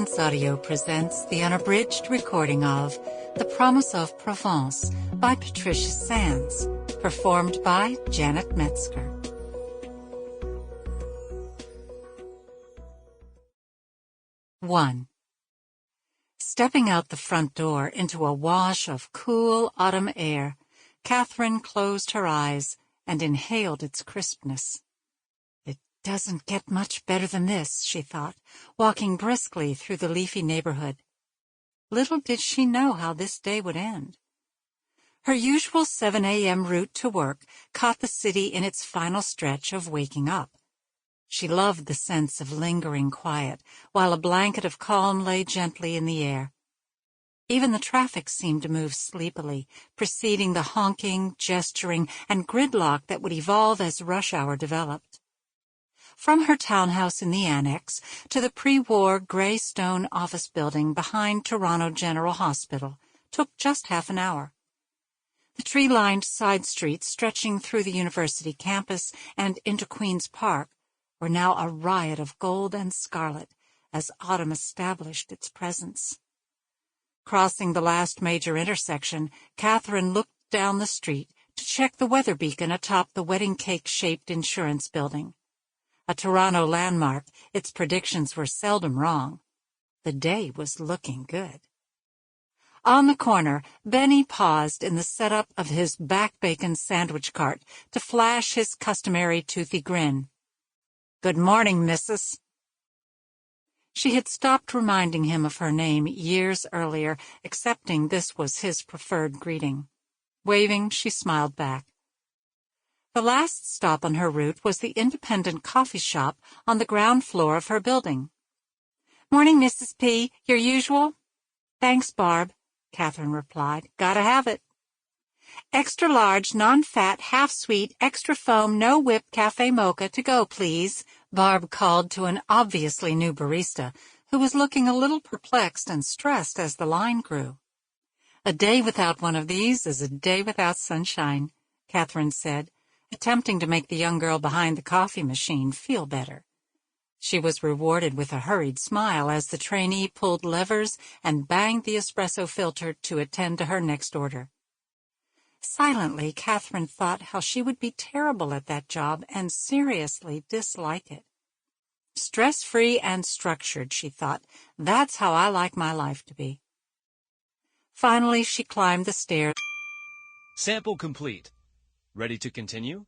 Science Audio presents the unabridged recording of The Promise of Provence by Patricia Sands, performed by Janet Metzger. One. Stepping out the front door into a wash of cool autumn air, Katherine closed her eyes and inhaled its crispness. It doesn't get much better than this, she thought, walking briskly through the leafy neighborhood. Little did she know how this day would end. Her usual 7 a.m. route to work caught the city in its final stretch of waking up. She loved the sense of lingering quiet, while a blanket of calm lay gently in the air. Even the traffic seemed to move sleepily, preceding the honking, gesturing, and gridlock that would evolve as rush hour developed. From her townhouse in the annex to the pre-war gray stone office building behind Toronto General Hospital took just half an hour. The tree-lined side streets stretching through the university campus and into Queen's Park were now a riot of gold and scarlet as autumn established its presence. Crossing the last major intersection, Katherine looked down the street to check the weather beacon atop the wedding cake-shaped insurance building. A Toronto landmark, its predictions were seldom wrong. The day was looking good. On the corner, Benny paused in the setup of his back-bacon sandwich cart to flash his customary toothy grin. "Good morning, missus." She had stopped reminding him of her name years earlier, accepting this was his preferred greeting. Waving, she smiled back. The last stop on her route was the independent coffee shop on the ground floor of her building. "Morning, Mrs. P. Your usual?" "Thanks, Barb," Katherine replied. "Gotta have it." "Extra large, non-fat, half-sweet, extra foam, no whip cafe mocha to go, please," Barb called to an obviously new barista, who was looking a little perplexed and stressed as the line grew. "A day without one of these is a day without sunshine," Katherine said, attempting to make the young girl behind the coffee machine feel better. She was rewarded with a hurried smile as the trainee pulled levers and banged the espresso filter to attend to her next order. Silently, Katherine thought how she would be terrible at that job and seriously dislike it. Stress-free and structured, she thought. That's how I like my life to be. Finally, she climbed the stairs. Sample complete. Ready to continue?